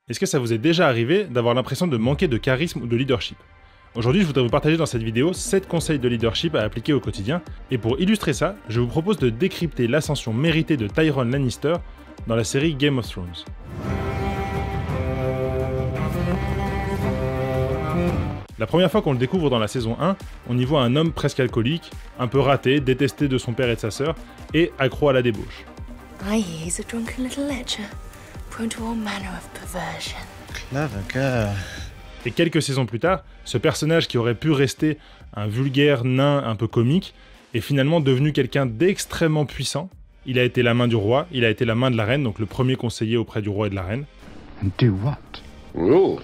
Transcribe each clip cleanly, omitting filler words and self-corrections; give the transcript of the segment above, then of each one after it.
Est-ce que ça vous est déjà arrivé d'avoir l'impression de manquer de charisme ou de leadership? Aujourd'hui, je voudrais vous partager dans cette vidéo 7 conseils de leadership à appliquer au quotidien, et pour illustrer ça, je vous propose de décrypter l'ascension méritée de Tyrion Lannister dans la série Game of Thrones. La première fois qu'on le découvre dans la saison 1, on y voit un homme presque alcoolique, un peu raté, détesté de son père et de sa sœur, et accro à la débauche. I he's a drunken little lecher, prone to all manner of perversion. Clever girl. Et quelques saisons plus tard, ce personnage qui aurait pu rester un vulgaire nain un peu comique est finalement devenu quelqu'un d'extrêmement puissant. Il a été la main du roi, il a été la main de la reine, donc le premier conseiller auprès du roi et de la reine. And do what? Rule.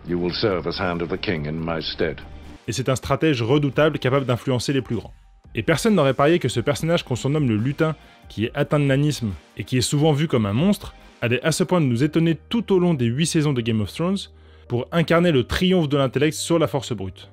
You will serve as hand of the king in my stead. Et c'est un stratège redoutable capable d'influencer les plus grands. Et personne n'aurait parié que ce personnage qu'on surnomme le lutin, qui est atteint de nanisme et qui est souvent vu comme un monstre, allait à ce point de nous étonner tout au long des 8 saisons de Game of Thrones pour incarner le triomphe de l'intellect sur la force brute.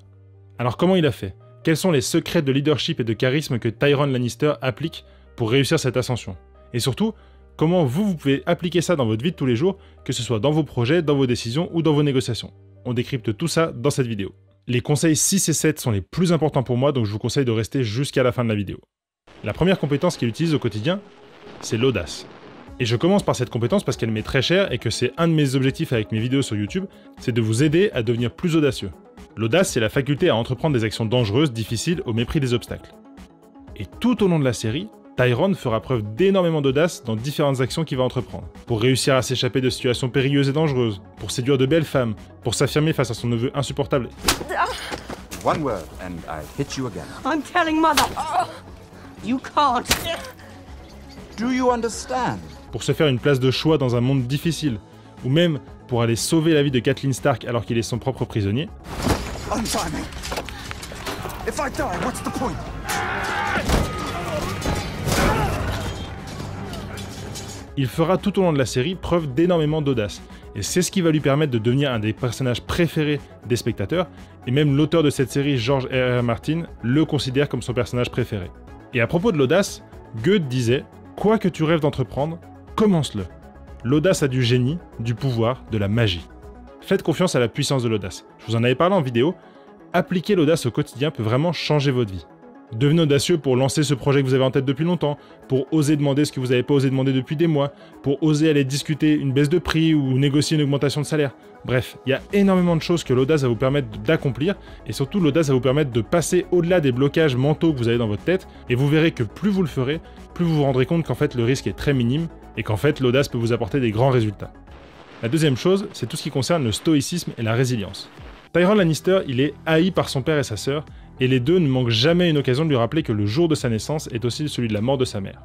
Alors comment il a fait? Quels sont les secrets de leadership et de charisme que Tyrion Lannister applique pour réussir cette ascension? Et surtout, comment vous pouvez appliquer ça dans votre vie de tous les jours, que ce soit dans vos projets, dans vos décisions ou dans vos négociations? On décrypte tout ça dans cette vidéo. Les conseils 6 et 7 sont les plus importants pour moi, donc je vous conseille de rester jusqu'à la fin de la vidéo. La première compétence qu'il utilise au quotidien, c'est l'audace. Et je commence par cette compétence parce qu'elle m'est très chère et que c'est un de mes objectifs avec mes vidéos sur YouTube, c'est de vous aider à devenir plus audacieux. L'audace, c'est la faculté à entreprendre des actions dangereuses, difficiles, au mépris des obstacles. Et tout au long de la série, Tyrion fera preuve d'énormément d'audace dans différentes actions qu'il va entreprendre. Pour réussir à s'échapper de situations périlleuses et dangereuses, pour séduire de belles femmes, pour s'affirmer face à son neveu insupportable. One word and I hit you again. I'm telling Mother. You can't. Do you understand? Pour se faire une place de choix dans un monde difficile, ou même pour aller sauver la vie de Catelyn Stark alors qu'il est son propre prisonnier. Untie me. If I die, what's the point? Il fera tout au long de la série preuve d'énormément d'audace, et c'est ce qui va lui permettre de devenir un des personnages préférés des spectateurs, et même l'auteur de cette série, George R.R. Martin, le considère comme son personnage préféré. Et à propos de l'audace, Goethe disait « Quoi que tu rêves d'entreprendre, commence-le. L'audace a du génie, du pouvoir, de la magie. » Faites confiance à la puissance de l'audace. Je vous en avais parlé en vidéo, appliquer l'audace au quotidien peut vraiment changer votre vie. Devenez audacieux pour lancer ce projet que vous avez en tête depuis longtemps, pour oser demander ce que vous n'avez pas osé demander depuis des mois, pour oser aller discuter une baisse de prix ou négocier une augmentation de salaire. Bref, il y a énormément de choses que l'audace va vous permettre d'accomplir, et surtout l'audace va vous permettre de passer au-delà des blocages mentaux que vous avez dans votre tête, et vous verrez que plus vous le ferez, plus vous vous rendrez compte qu'en fait le risque est très minime, et qu'en fait l'audace peut vous apporter des grands résultats. La deuxième chose, c'est tout ce qui concerne le stoïcisme et la résilience. Tyrion Lannister, il est haï par son père et sa sœur, et les deux ne manquent jamais une occasion de lui rappeler que le jour de sa naissance est aussi celui de la mort de sa mère.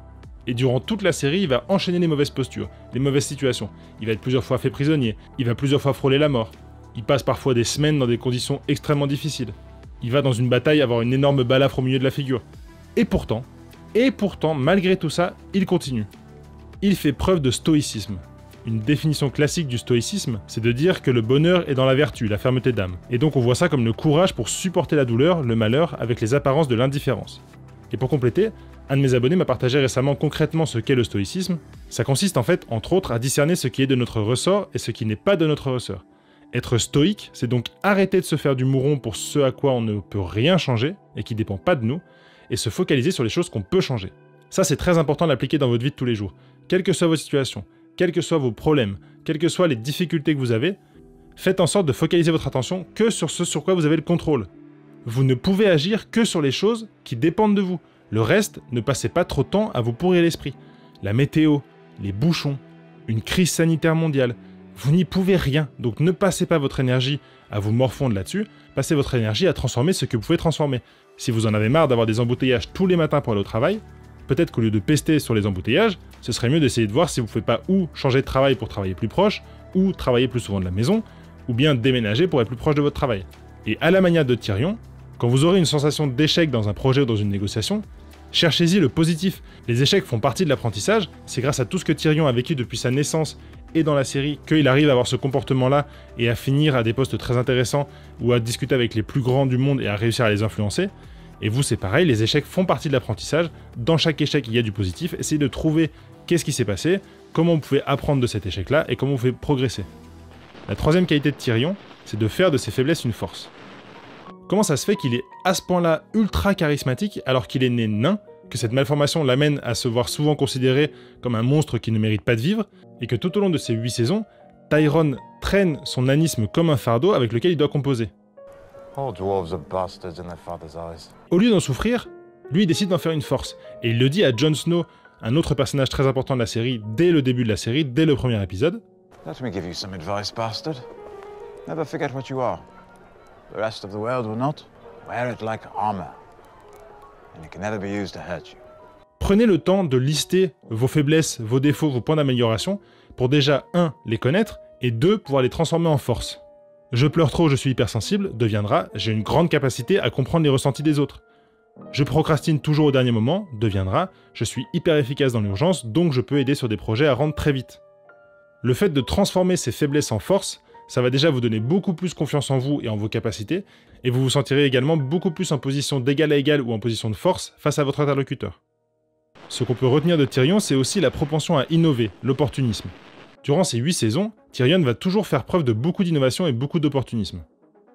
Et durant toute la série, il va enchaîner les mauvaises postures, les mauvaises situations. Il va être plusieurs fois fait prisonnier, il va plusieurs fois frôler la mort. Il passe parfois des semaines dans des conditions extrêmement difficiles. Il va dans une bataille avoir une énorme balafre au milieu de la figure. Et pourtant, malgré tout ça, il continue. Il fait preuve de stoïcisme. Une définition classique du stoïcisme, c'est de dire que le bonheur est dans la vertu, la fermeté d'âme. Et donc on voit ça comme le courage pour supporter la douleur, le malheur, avec les apparences de l'indifférence. Et pour compléter, un de mes abonnés m'a partagé récemment concrètement ce qu'est le stoïcisme. Ça consiste en fait, entre autres, à discerner ce qui est de notre ressort et ce qui n'est pas de notre ressort. Être stoïque, c'est donc arrêter de se faire du mouron pour ce à quoi on ne peut rien changer, et qui ne dépend pas de nous, et se focaliser sur les choses qu'on peut changer. Ça c'est très important de l'appliquer dans votre vie de tous les jours, quelle que soit votre situation. Quels que soient vos problèmes, quelles que soient les difficultés que vous avez, faites en sorte de focaliser votre attention que sur ce sur quoi vous avez le contrôle. Vous ne pouvez agir que sur les choses qui dépendent de vous. Le reste, ne passez pas trop de temps à vous pourrir l'esprit. La météo, les bouchons, une crise sanitaire mondiale, vous n'y pouvez rien, donc ne passez pas votre énergie à vous morfondre là-dessus, passez votre énergie à transformer ce que vous pouvez transformer. Si vous en avez marre d'avoir des embouteillages tous les matins pour aller au travail, peut-être qu'au lieu de pester sur les embouteillages, ce serait mieux d'essayer de voir si vous ne pouvez pas ou changer de travail pour travailler plus proche, ou travailler plus souvent de la maison, ou bien déménager pour être plus proche de votre travail. Et à la manière de Tyrion, quand vous aurez une sensation d'échec dans un projet ou dans une négociation, cherchez-y le positif. Les échecs font partie de l'apprentissage, c'est grâce à tout ce que Tyrion a vécu depuis sa naissance et dans la série qu'il arrive à avoir ce comportement-là et à finir à des postes très intéressants ou à discuter avec les plus grands du monde et à réussir à les influencer. Et vous, c'est pareil, les échecs font partie de l'apprentissage. Dans chaque échec, il y a du positif. Essayez de trouver qu'est-ce qui s'est passé, comment vous pouvez apprendre de cet échec-là et comment vous pouvez progresser. La troisième qualité de Tyrion, c'est de faire de ses faiblesses une force. Comment ça se fait qu'il est à ce point-là ultra charismatique alors qu'il est né nain, que cette malformation l'amène à se voir souvent considéré comme un monstre qui ne mérite pas de vivre, et que tout au long de ces 8 saisons, Tyrion traîne son nanisme comme un fardeau avec lequel il doit composer. All dwarves are bastards in their father's eyes. Au lieu d'en souffrir, lui il décide d'en faire une force, et il le dit à Jon Snow, un autre personnage très important de la série, dès le début de la série, dès le premier épisode. Let me give you some advice, bastard. Never forget what you are. The rest of the world will not. Wear it like armor. And it can never be used to hurt you. Prenez le temps de lister vos faiblesses, vos défauts, vos points d'amélioration, pour déjà 1. Les connaître, et 2. Pouvoir les transformer en force. Je pleure trop, je suis hypersensible, deviendra j'ai une grande capacité à comprendre les ressentis des autres. Je procrastine toujours au dernier moment, deviendra je suis hyper efficace dans l'urgence, donc je peux aider sur des projets à rendre très vite. Le fait de transformer ces faiblesses en force, ça va déjà vous donner beaucoup plus confiance en vous et en vos capacités, et vous vous sentirez également beaucoup plus en position d'égal à égal ou en position de force face à votre interlocuteur. Ce qu'on peut retenir de Tyrion, c'est aussi la propension à innover, l'opportunisme. Durant ces 8 saisons, Tyrion va toujours faire preuve de beaucoup d'innovation et beaucoup d'opportunisme.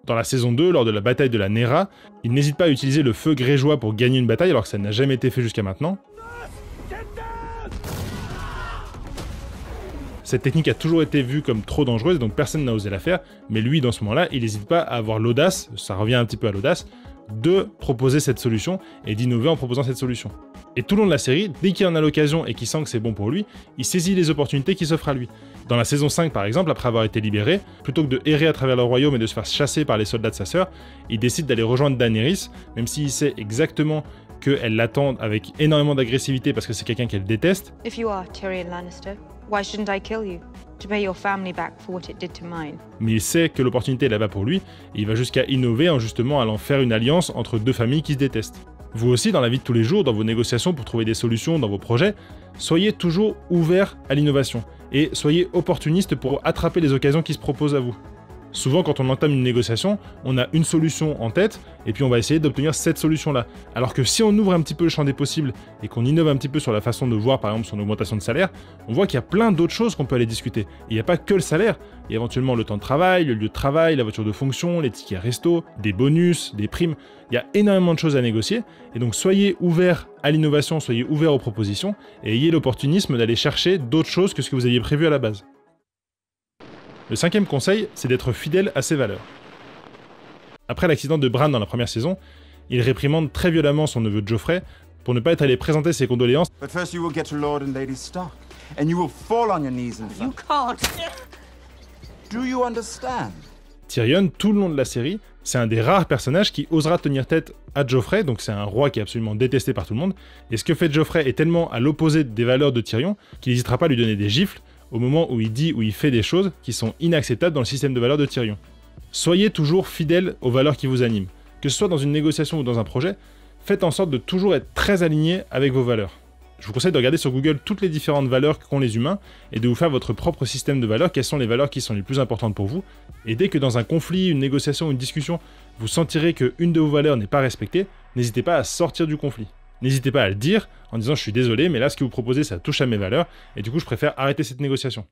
Dans la saison 2, lors de la bataille de la Nera, il n'hésite pas à utiliser le feu grégeois pour gagner une bataille alors que ça n'a jamais été fait jusqu'à maintenant. Cette technique a toujours été vue comme trop dangereuse, donc personne n'a osé la faire, mais lui, dans ce moment-là, il n'hésite pas à avoir l'audace, ça revient un petit peu à l'audace, de proposer cette solution et d'innover en proposant cette solution. Et tout le long de la série, dès qu'il en a l'occasion et qu'il sent que c'est bon pour lui, il saisit les opportunités qui s'offrent à lui. Dans la saison 5 par exemple, après avoir été libéré, plutôt que de errer à travers le royaume et de se faire chasser par les soldats de sa sœur, il décide d'aller rejoindre Daenerys, même s'il sait exactement qu'elle l'attend avec énormément d'agressivité parce que c'est quelqu'un qu'elle déteste. If you are Tyrion Lannister, why shouldn't I kill you? To pay your family back for what it did to mine. Mais il sait que l'opportunité est là-bas pour lui, et il va jusqu'à innover en justement allant faire une alliance entre deux familles qui se détestent. Vous aussi, dans la vie de tous les jours, dans vos négociations pour trouver des solutions dans vos projets, soyez toujours ouverts à l'innovation, et soyez opportunistes pour attraper les occasions qui se proposent à vous. Souvent, quand on entame une négociation, on a une solution en tête, et puis on va essayer d'obtenir cette solution-là. Alors que si on ouvre un petit peu le champ des possibles, et qu'on innove un petit peu sur la façon de voir, par exemple, son augmentation de salaire, on voit qu'il y a plein d'autres choses qu'on peut aller discuter. Et il n'y a pas que le salaire, il y a éventuellement le temps de travail, le lieu de travail, la voiture de fonction, les tickets resto, des bonus, des primes. Il y a énormément de choses à négocier, et donc soyez ouverts à l'innovation, soyez ouverts aux propositions, et ayez l'opportunisme d'aller chercher d'autres choses que ce que vous aviez prévu à la base. Le 5e conseil, c'est d'être fidèle à ses valeurs. Après l'accident de Bran dans la première saison, il réprimande très violemment son neveu Joffrey pour ne pas être allé présenter ses condoléances. But first you will get to Lord and Lady Stark, and you will fall on your knees and You can't. Do you understand? Tyrion, tout le long de la série, c'est un des rares personnages qui osera tenir tête à Joffrey, donc c'est un roi qui est absolument détesté par tout le monde, et ce que fait Joffrey est tellement à l'opposé des valeurs de Tyrion qu'il n'hésitera pas à lui donner des gifles au moment où il dit ou il fait des choses qui sont inacceptables dans le système de valeurs de Tyrion. Soyez toujours fidèles aux valeurs qui vous animent. Que ce soit dans une négociation ou dans un projet, faites en sorte de toujours être très aligné avec vos valeurs. Je vous conseille de regarder sur Google toutes les différentes valeurs qu'ont les humains et de vous faire votre propre système de valeurs, quelles sont les valeurs qui sont les plus importantes pour vous. Et dès que dans un conflit, une négociation ou une discussion, vous sentirez qu'une de vos valeurs n'est pas respectée, n'hésitez pas à sortir du conflit. N'hésitez pas à le dire en disant « je suis désolé, mais là ce que vous proposez ça touche à mes valeurs et du coup je préfère arrêter cette négociation ».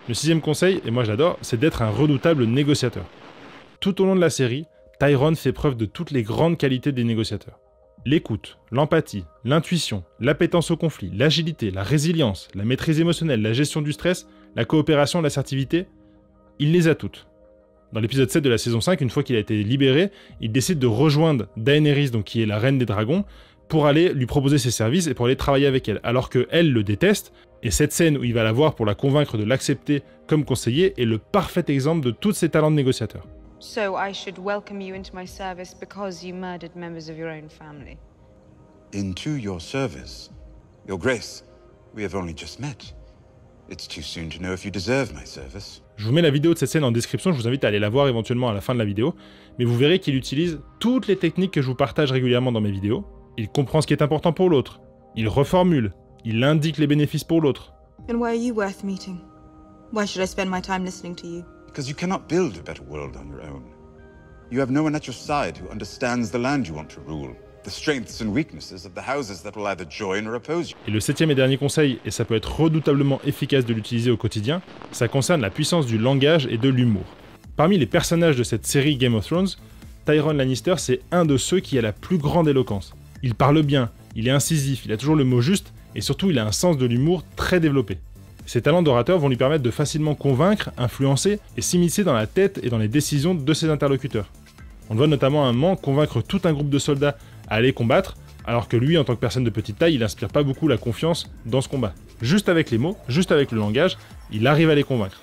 Le 6e conseil, et moi je l'adore, c'est d'être un redoutable négociateur. Tout au long de la série, Tyrion fait preuve de toutes les grandes qualités des négociateurs. L'écoute, l'empathie, l'intuition, l'appétence au conflit, l'agilité, la résilience, la maîtrise émotionnelle, la gestion du stress, la coopération, l'assertivité, il les a toutes. Dans l'épisode 7 de la saison 5, une fois qu'il a été libéré, il décide de rejoindre Daenerys, donc qui est la reine des dragons, pour aller lui proposer ses services et pour aller travailler avec elle, alors qu'elle le déteste, et cette scène où il va la voir pour la convaincre de l'accepter comme conseiller est le parfait exemple de tous ses talents de négociateur. So I should welcome you into my service because you murdered members of your own family. Into your service? Your Grace, we have only just met. It's too soon to know if you deserve my service. Je vous mets la vidéo de cette scène en description, je vous invite à aller la voir éventuellement à la fin de la vidéo, mais vous verrez qu'il utilise toutes les techniques que je vous partage régulièrement dans mes vidéos. Il comprend ce qui est important pour l'autre, il reformule, il indique les bénéfices pour l'autre. And why are you worth meeting? Why should I spend my time listening to you? Because you cannot build a better world on your own. You have no one at your side who understands the land you want to rule. the strengths and weaknesses of the houses that will either join or oppose you. Et le 7e et dernier conseil, et ça peut être redoutablement efficace de l'utiliser au quotidien, ça concerne la puissance du langage et de l'humour. Parmi les personnages de cette série Game of Thrones, Tyrion Lannister c'est un de ceux qui a la plus grande éloquence. Il parle bien, il est incisif, il a toujours le mot juste, et surtout il a un sens de l'humour très développé. Ses talents d'orateur vont lui permettre de facilement convaincre, influencer et s'immiscer dans la tête et dans les décisions de ses interlocuteurs. On le voit notamment à un moment convaincre tout un groupe de soldats à aller combattre, alors que lui, en tant que personne de petite taille, il n'inspire pas beaucoup la confiance dans ce combat. Juste avec les mots, juste avec le langage, il arrive à les convaincre.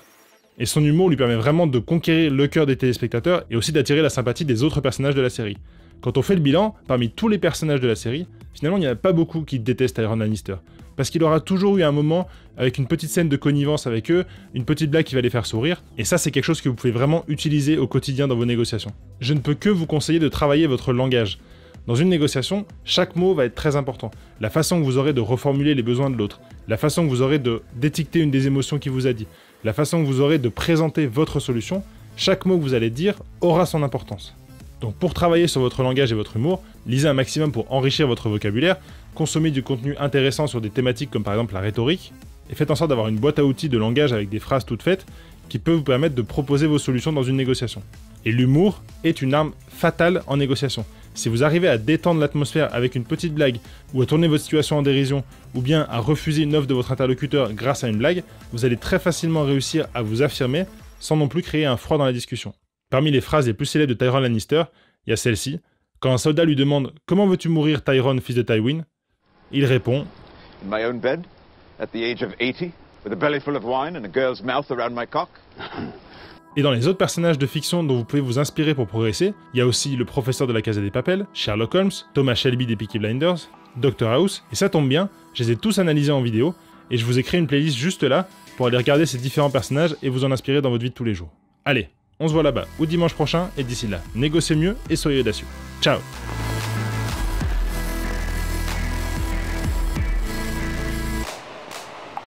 Et son humour lui permet vraiment de conquérir le cœur des téléspectateurs et aussi d'attirer la sympathie des autres personnages de la série. Quand on fait le bilan, parmi tous les personnages de la série, finalement il n'y en a pas beaucoup qui détestent Tyrion Lannister. Parce qu'il aura toujours eu un moment avec une petite scène de connivence avec eux, une petite blague qui va les faire sourire, et ça c'est quelque chose que vous pouvez vraiment utiliser au quotidien dans vos négociations. Je ne peux que vous conseiller de travailler votre langage. Dans une négociation, chaque mot va être très important. La façon que vous aurez de reformuler les besoins de l'autre, la façon que vous aurez de détecter une des émotions qu'il vous a dit, la façon que vous aurez de présenter votre solution, chaque mot que vous allez dire aura son importance. Donc pour travailler sur votre langage et votre humour, lisez un maximum pour enrichir votre vocabulaire, consommez du contenu intéressant sur des thématiques comme par exemple la rhétorique, et faites en sorte d'avoir une boîte à outils de langage avec des phrases toutes faites qui peut vous permettre de proposer vos solutions dans une négociation. Et l'humour est une arme fatale en négociation. Si vous arrivez à détendre l'atmosphère avec une petite blague, ou à tourner votre situation en dérision, ou bien à refuser une offre de votre interlocuteur grâce à une blague, vous allez très facilement réussir à vous affirmer sans non plus créer un froid dans la discussion. Parmi les phrases les plus célèbres de Tyrion Lannister, il y a celle-ci. Quand un soldat lui demande « Comment veux-tu mourir, Tyrion, fils de Tywin ?», il répond In my own bed, at the age of 80, with a belly full of wine and a girl's mouth around my cock. Et dans les autres personnages de fiction dont vous pouvez vous inspirer pour progresser, il y a aussi le professeur de la Casa des Papel, Sherlock Holmes, Thomas Shelby des Peaky Blinders, Dr House, et ça tombe bien, je les ai tous analysés en vidéo, et je vous ai créé une playlist juste là pour aller regarder ces différents personnages et vous en inspirer dans votre vie de tous les jours. Allez, on se voit là-bas ou dimanche prochain, et d'ici là, négociez mieux et soyez audacieux. Ciao!